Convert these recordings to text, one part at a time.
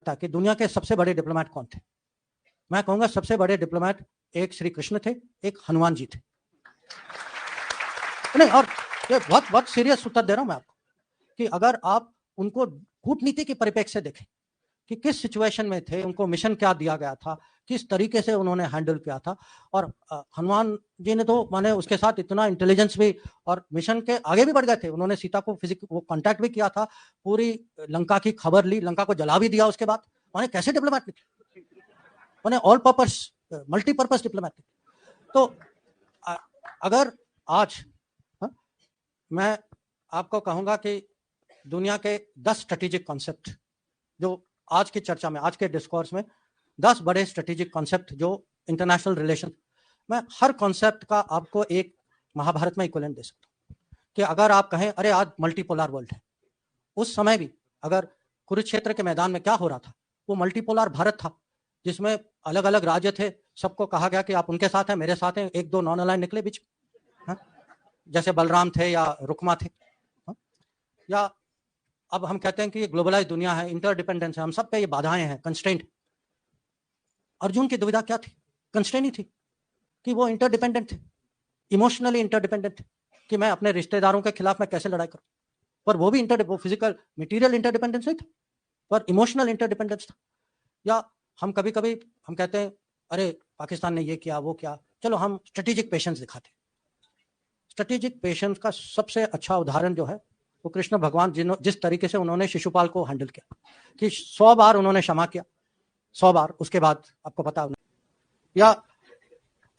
था कि दुनिया के सबसे बड़े डिप्लोमेट कौन थे? मैं कहूंगा सबसे बड़े डिप्लोमेट एक श्री कृष्ण थे, एक हनुमान जी थे। नहीं, और ये बहुत बहुत सीरियस उत्तर दे रहा हूं मैं आपको कि अगर आप उनको कूटनीति के परिप्रेक्ष्य से देखें कि किस सिचुएशन में थे, उनको मिशन क्या दिया गया था, किस तरीके से उन्होंने हैंडल किया था, और हनुमान जी ने तो माने उसके साथ इतना इंटेलिजेंस भी, और मिशन के आगे भी बढ़ गए थे। उन्होंने सीता को वो कांटेक्ट भी किया था, पूरी लंका की खबर ली, लंका को जला भी दिया उसके बाद। माने कैसे डिप्लोमेट निकले, माने ऑल पर्पस मल्टीपर्पस डिप्लोमेट। तो अगर आज मैं आपको कहूंगा कि दुनिया के 10 स्ट्रेटेजिक कॉन्सेप्ट जो आज की चर्चा में, आज के डिस्कोर्स में 10 बड़े स्ट्रेटेजिक कॉन्सेप्ट जो इंटरनेशनल रिलेशन, मैं हर कॉन्सेप्ट का आपको एक महाभारत में इक्विवेलेंट दे सकता हूं कि अगर आप कहें अरे आज मल्टीपोलर वर्ल्ड है, उस समय भी अगर कुरुक्षेत्र के मैदान में क्या हो रहा था, वो मल्टीपोलर भारत था जिसमें अलग अलग राज्य थे, सबको कहा गया कि आप उनके साथ हैं, मेरे साथ हैं, एक दो नॉन अलाइन निकले बीच में, जैसे बलराम थे या रुक्मा थे। या अब हम कहते हैं कि ये ग्लोबलाइज दुनिया है, इंटरडिपेंडेंस है, हम सब पे ये बाधाएं हैं, कंस्ट्रेंट। अर्जुन की दुविधा क्या थी? कंस्ट्रेंट ही थी कि वो इंटरडिपेंडेंट थे, इमोशनली इंटरडिपेंडेंट थे कि मैं अपने रिश्तेदारों के खिलाफ मैं कैसे लड़ाई करूं। पर वो भी वो फिजिकल मटेरियल इंटरडिपेंडेंस नहीं था, पर इमोशनल इंटरडिपेंडेंस था। या हम कभी कभी हम कहते हैं अरे पाकिस्तान ने ये किया वो किया, चलो हम स्ट्रेटेजिक पेशेंस दिखाते। स्ट्रेटेजिक पेशेंस का सबसे अच्छा उदाहरण जो है वो कृष्ण भगवान जिस तरीके से उन्होंने शिशुपाल को हैंडल किया कि 100 बार उन्होंने क्षमा किया, 100 बार, उसके बाद आपको पता। या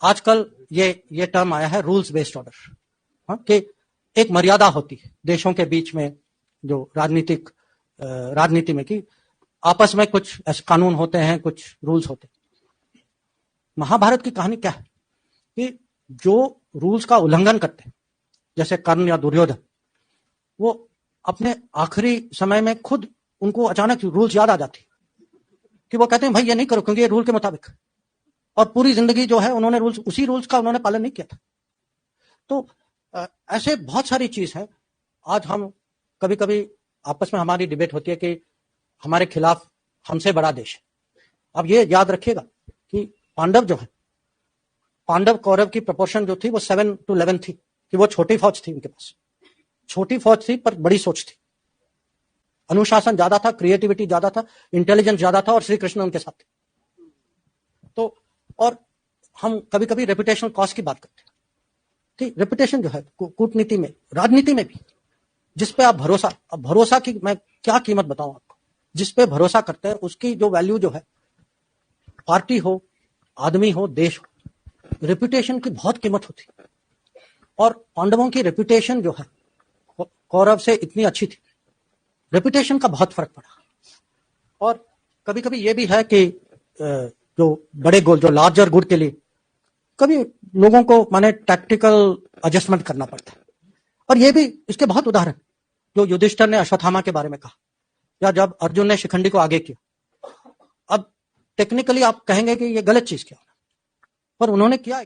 आजकल ये टर्म आया है रूल्स बेस्ड ऑर्डर, कि एक मर्यादा होती है देशों के बीच में, जो राजनीति में, कि आपस में कुछ ऐसे कानून होते हैं, कुछ रूल्स होते हैं। महाभारत की कहानी क्या है कि जो रूल्स का उल्लंघन करते हैं, जैसे कर्ण या दुर्योधन, वो अपने आखिरी समय में खुद उनको अचानक रूल्स याद आ जाती कि वो कहते हैं भाई ये नहीं करो क्योंकि ये रूल के मुताबिक, और पूरी जिंदगी जो है उन्होंने उसी रूल्स का उन्होंने पालन नहीं किया था। तो ऐसे बहुत सारी चीज है। आज हम कभी कभी आपस में हमारी डिबेट होती है कि हमारे खिलाफ हमसे बड़ा देश है। अब ये याद रखिएगा कि पांडव जो है, पांडव कौरव की प्रोपोर्शन जो थी वो 7-11 थी, कि वो छोटी फौज थी, उनके पास छोटी फौज थी पर बड़ी सोच थी, अनुशासन ज्यादा था, क्रिएटिविटी ज्यादा था, इंटेलिजेंस ज्यादा था, और श्री कृष्ण उनके साथ थे। तो और हम कभी कभी रेपुटेशन कॉस्ट की बात करते हैं कि रेपुटेशन जो है कूटनीति में, राजनीति में भी, जिस पे आप भरोसा, अब भरोसा की मैं क्या कीमत बताऊं आपको, जिस पे भरोसा करते हैं उसकी जो वैल्यू जो है, पार्टी हो, आदमी हो, देश हो, रेपुटेशन की बहुत कीमत होती। और पांडवों की रेपुटेशन जो है कौरव से इतनी अच्छी थी, रेपुटेशन का बहुत फर्क पड़ा। और कभी कभी ये भी है कि जो बड़े गोल, जो लार्जर गुड के लिए कभी लोगों को माने टैक्टिकल एडजस्टमेंट करना पड़ता है। और ये भी इसके बहुत उदाहरण, जो युधिष्ठिर ने अश्वत्थामा के बारे में कहा, या जब अर्जुन ने शिखंडी को आगे किया। अब टेक्निकली आप कहेंगे कि ये गलत चीज क्या, पर उन्होंने किया।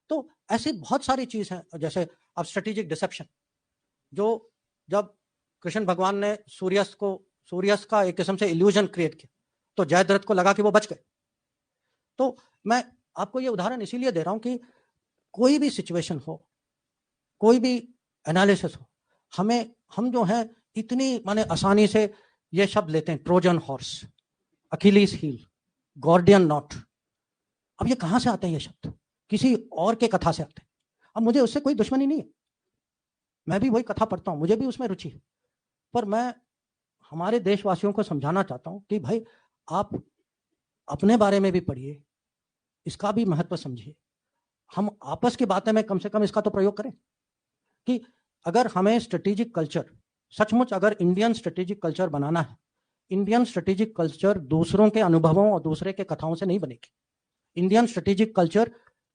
तो ऐसी बहुत सारी चीज है, जैसे अब स्ट्रेटेजिक डिसेप्शन, जो जब कृष्ण भगवान ने सूर्यस का एक किस्म से इल्यूजन क्रिएट किया, तो जयद्रथ को लगा कि वो बच गए। तो मैं आपको ये उदाहरण इसीलिए दे रहा हूं कि कोई भी सिचुएशन हो, कोई भी एनालिसिस हो, हम जो है इतनी माने आसानी से ये शब्द लेते हैं, Trojan horse, Achilles heel, Gordian knot. अब ये कहां से आते हैं ये शब्द? किसी और के कथा से आते हैं। अब मुझे उससे कोई दुश्मनी नहीं है, मैं भी वही कथा पढ़ता हूं, मुझे भी उसमें रुचि है, पर मैं हमारे देशवासियों को समझाना चाहता हूं कि भाई आप अपने बारे में भी पढ़िए, इसका भी महत्व समझिए। हम आपस की बातें में कम से कम इसका तो प्रयोग करें कि अगर हमें स्ट्रेटेजिक कल्चर, सचमुच अगर इंडियन स्ट्रेटेजिक कल्चर बनाना है, इंडियन स्ट्रेटेजिक कल्चर दूसरों के अनुभवों और दूसरे के कथाओं से नहीं बनेगी। इंडियन स्ट्रेटेजिक कल्चर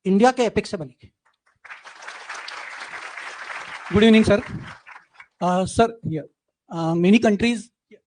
इंडिया के एपिक से बनेगी। Good evening, sir. Sir, here many countries